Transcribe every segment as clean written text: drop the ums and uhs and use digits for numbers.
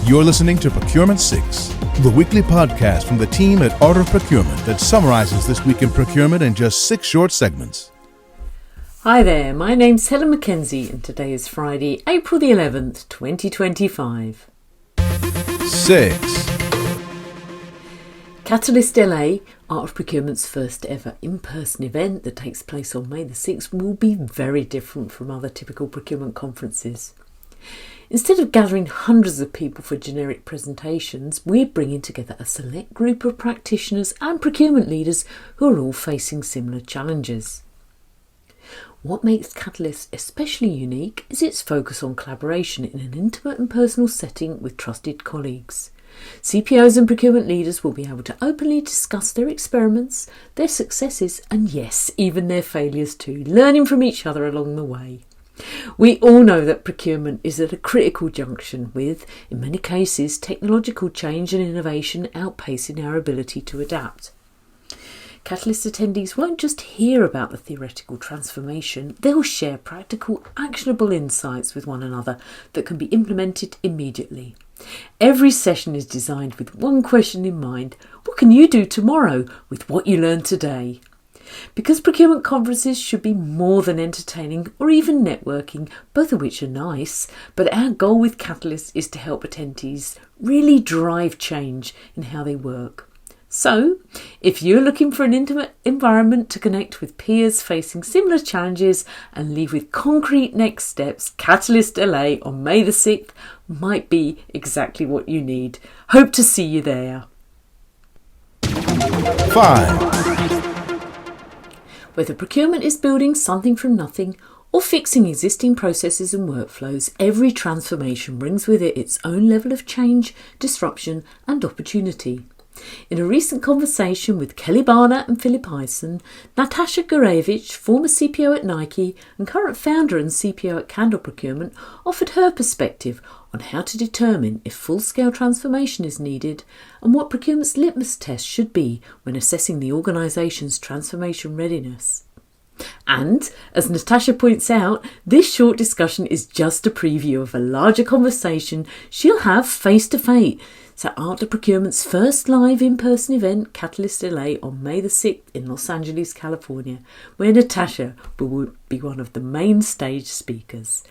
You're listening to Procurement 6, the weekly podcast from the team at Art of Procurement that summarizes this week in procurement in just 6 short segments. Hi there, my name's Helen Mackenzie and today is Friday, April the 11th, 2025. 6. Catalyst LA, Art of Procurement's first ever in-person event that takes place on May the 6th, will be very different from other typical procurement conferences. Instead of gathering hundreds of people for generic presentations, we're bringing together a select group of practitioners and procurement leaders who are all facing similar challenges. What makes Catalyst especially unique is its focus on collaboration in an intimate and personal setting with trusted colleagues. CPOs and procurement leaders will be able to openly discuss their experiments, their successes, and yes, even their failures too, learning from each other along the way. We all know that procurement is at a critical junction with, in many cases, technological change and innovation outpacing our ability to adapt. Catalyst attendees won't just hear about the theoretical transformation, they'll share practical, actionable insights with one another that can be implemented immediately. Every session is designed with one question in mind: what can you do tomorrow with what you learned today? Because procurement conferences should be more than entertaining or even networking, both of which are nice, but our goal with Catalyst is to help attendees really drive change in how they work. So, if you're looking for an intimate environment to connect with peers facing similar challenges and leave with concrete next steps, Catalyst LA on May the 6th might be exactly what you need. Hope to see you there. 5. Whether procurement is building something from nothing or fixing existing processes and workflows, every transformation brings with it its own level of change, disruption and opportunity. In a recent conversation with Kelly Barner and Philip Eisen, Natasha Gurevich, former CPO at Nike and current founder and CPO at Candle Procurement, offered her perspective on how to determine if full-scale transformation is needed and what procurement's litmus test should be when assessing the organisation's transformation readiness. And, as Natasha points out, this short discussion is just a preview of a larger conversation she'll have face-to-face at Art of Procurement's first live in-person event, Catalyst LA, on May the 6th in Los Angeles, California, where Natasha will be one of the main stage speakers.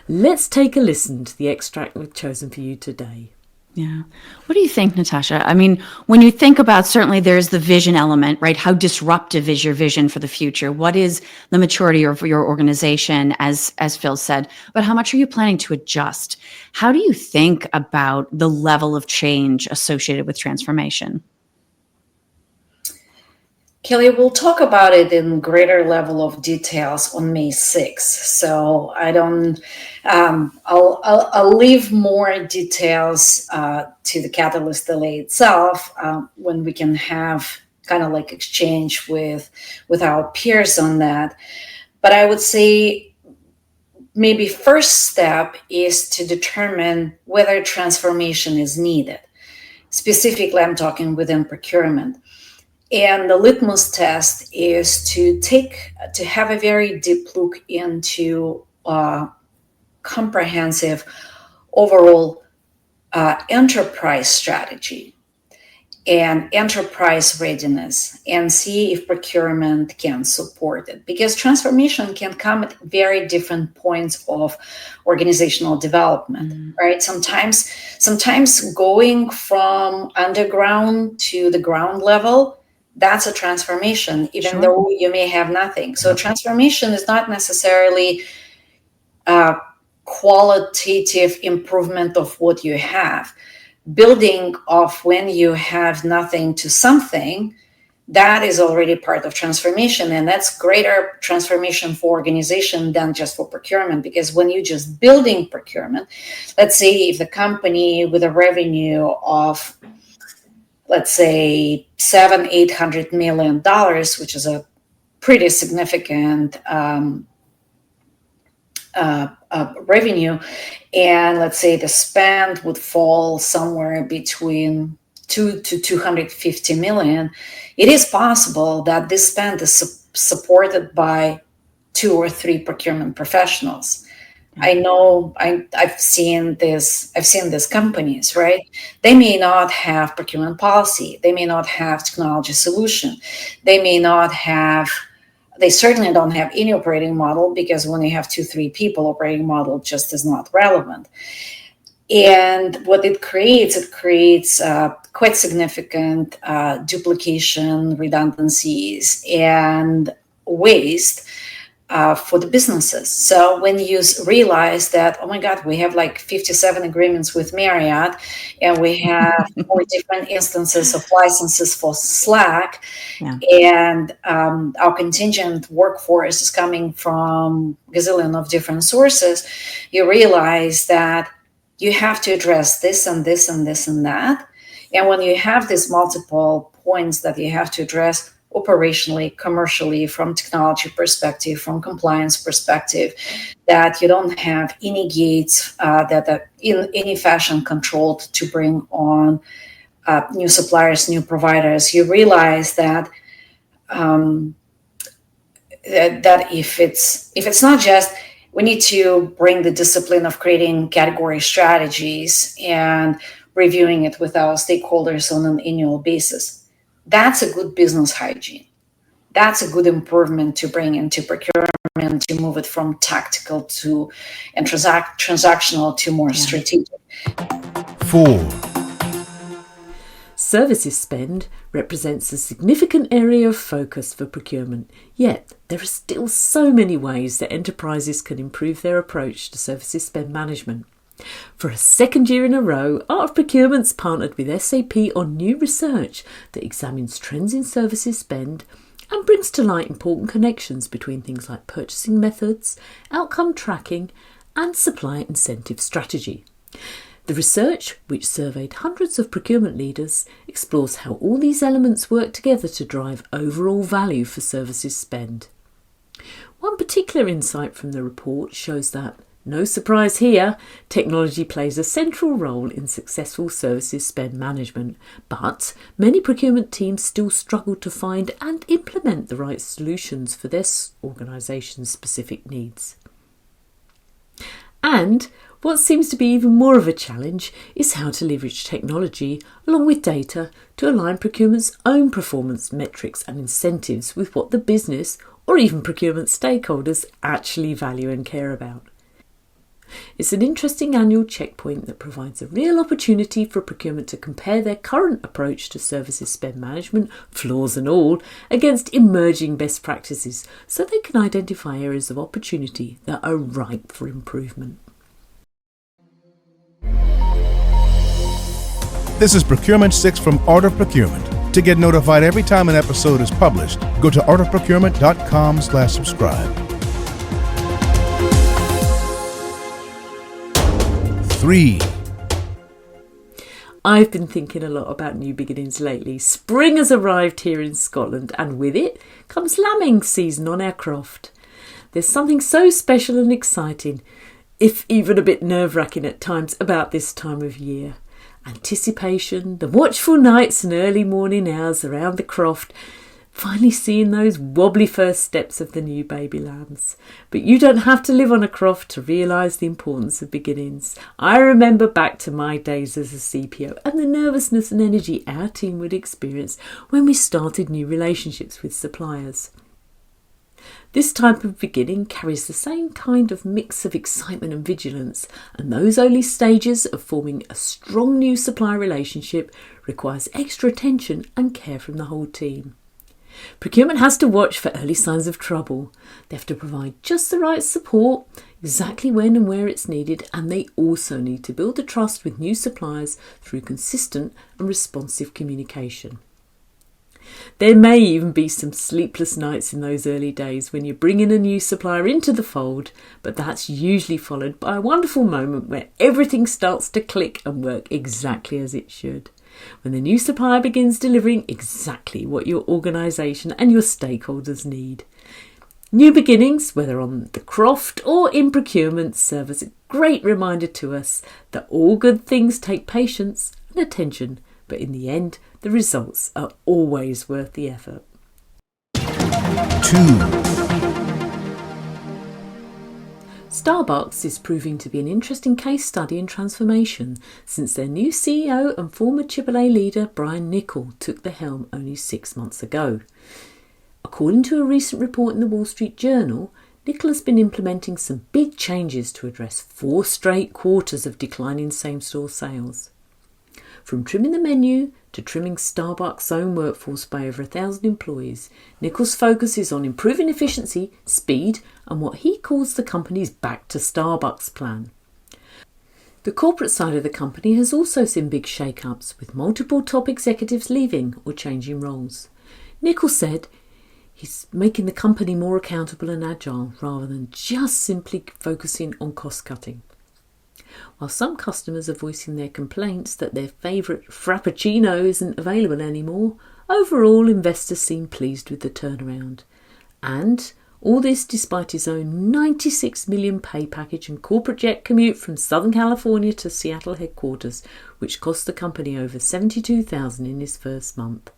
Let's take a listen to the extract we've chosen for you today. Yeah. What do you think, Natasha? I mean, when you think about, certainly there's the vision element, right? How disruptive is your vision for the future? What is the maturity of your organization, as Phil said? But how much are you planning to adjust? How do you think about the level of change associated with transformation? Kelly, we'll talk about it in greater level of details on May 6th. So I'll leave more details to the Catalyst LA itself when we can have kind of like exchange with our peers on that. But I would say maybe first step is to determine whether transformation is needed. Specifically, I'm talking within procurement. And the litmus test is to have a very deep look into comprehensive overall enterprise strategy and enterprise readiness and see if procurement can support it. Because transformation can come at very different points of organizational development, right? Sometimes going from underground to the ground level, that's a transformation, even though you may have nothing. So transformation is not necessarily qualitative improvement of what you have. Building off when you have nothing to something, that is already part of transformation. And that's greater transformation for organization than just for procurement. Because when you're just building procurement, let's say if the company with a revenue of, let's say, $700-800 million, which is a pretty significant revenue, and let's say the spend would fall somewhere between 2 to 250 million, it is possible that this spend is supported by 2 or 3 procurement professionals. I know I've seen these companies, right? They may not have procurement policy. They may not have technology solution. They may not have, they certainly don't have any operating model, because when you have 2, 3 people, operating model just is not relevant. And what it creates quite significant duplication, redundancies, and waste for the businesses. So when you realize that, oh my God, we have like 57 agreements with Marriott, and we have 4 different instances of licenses for Slack, Yeah. and our contingent workforce is coming from a gazillion of different sources, you realize that you have to address this and this and this and that. And when you have these multiple points that you have to address operationally, commercially, from technology perspective, from compliance perspective, that you don't have any gates that are in any fashion controlled to bring on new suppliers, new providers, you realize that that if it's not just, we need to bring the discipline of creating category strategies and reviewing it with our stakeholders on an annual basis. That's a good business hygiene. That's a good improvement to bring into procurement, to move it from tactical to and transactional to more strategic. 4. Services spend represents a significant area of focus for procurement, yet there are still so many ways that enterprises can improve their approach to services spend management. For a second year in a row, Art of Procurement's partnered with SAP on new research that examines trends in services spend and brings to light important connections between things like purchasing methods, outcome tracking, and supply incentive strategy. The research, which surveyed hundreds of procurement leaders, explores how all these elements work together to drive overall value for services spend. One particular insight from the report shows that, no surprise here, technology plays a central role in successful services spend management, but many procurement teams still struggle to find and implement the right solutions for their organisation's specific needs. And what seems to be even more of a challenge is how to leverage technology along with data to align procurement's own performance metrics and incentives with what the business or even procurement stakeholders actually value and care about. It's an interesting annual checkpoint that provides a real opportunity for procurement to compare their current approach to services spend management, flaws and all, against emerging best practices so they can identify areas of opportunity that are ripe for improvement. This is Procurement 6 from Art of Procurement. To get notified every time an episode is published, go to artofprocurement.com/subscribe. 3. I've been thinking a lot about new beginnings lately. Spring has arrived here in Scotland, and with it comes lambing season on our croft. There's something so special and exciting, if even a bit nerve-wracking at times, about this time of year. Anticipation, the watchful nights and early morning hours around the croft, finally seeing those wobbly first steps of the new baby lambs. But you don't have to live on a croft to realise the importance of beginnings. I remember back to my days as a CPO and the nervousness and energy our team would experience when we started new relationships with suppliers. This type of beginning carries the same kind of mix of excitement and vigilance, and those early stages of forming a strong new supplier relationship requires extra attention and care from the whole team. Procurement has to watch for early signs of trouble. They have to provide just the right support, exactly when and where it's needed, and they also need to build the trust with new suppliers through consistent and responsive communication. There may even be some sleepless nights in those early days when you bring in a new supplier into the fold, but that's usually followed by a wonderful moment where everything starts to click and work exactly as it should. When the new supplier begins delivering exactly what your organisation and your stakeholders need. New beginnings, whether on the croft or in procurement, serve as a great reminder to us that all good things take patience and attention, but in the end, the results are always worth the effort. 2. Starbucks is proving to be an interesting case study in transformation since their new CEO and former AAA leader Brian Niccol took the helm only 6 months ago. According to a recent report in the Wall Street Journal, Niccol has been implementing some big changes to address 4 straight quarters of declining same-store sales. From trimming the menu to trimming Starbucks' own workforce by over 1,000 employees, Niccol's focus is on improving efficiency, speed, and what he calls the company's Back to Starbucks plan. The corporate side of the company has also seen big shake-ups, with multiple top executives leaving or changing roles. Niccol said he's making the company more accountable and agile rather than just simply focusing on cost-cutting. While some customers are voicing their complaints that their favourite Frappuccino isn't available anymore, overall investors seem pleased with the turnaround. And all this despite his own $96 million pay package and corporate jet commute from Southern California to Seattle headquarters, which cost the company over $72,000 in his first month.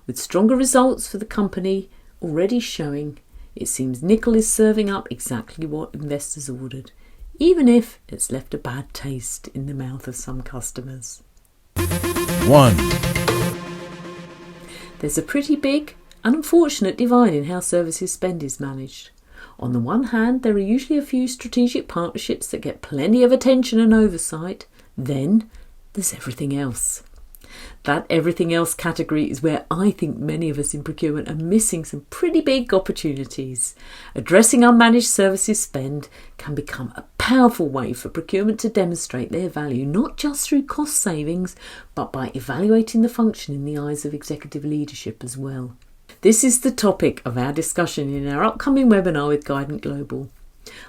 With stronger results for the company already showing, it seems Niccol is serving up exactly what investors ordered, even if it's left a bad taste in the mouth of some customers. 1. There's a pretty big and unfortunate divide in how services spend is managed. On the one hand, there are usually a few strategic partnerships that get plenty of attention and oversight. Then there's everything else. That everything else category is where I think many of us in procurement are missing some pretty big opportunities. Addressing unmanaged services spend can become a powerful way for procurement to demonstrate their value, not just through cost savings, but by evaluating the function in the eyes of executive leadership as well. This is the topic of our discussion in our upcoming webinar with Guidant Global.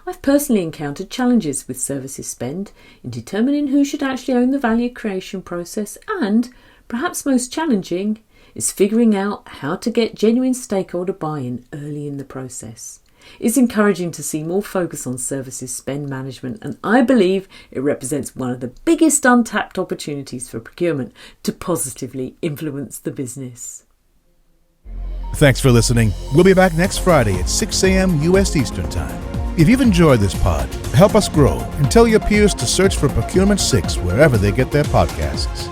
I've personally encountered challenges with services spend in determining who should actually own the value creation process, and, perhaps most challenging, is figuring out how to get genuine stakeholder buy-in early in the process. It's encouraging to see more focus on services spend management, and I believe it represents one of the biggest untapped opportunities for procurement to positively influence the business. Thanks for listening. We'll be back next Friday at 6 a.m. U.S. Eastern Time. If you've enjoyed this pod, help us grow and tell your peers to search for Procurement 6 wherever they get their podcasts.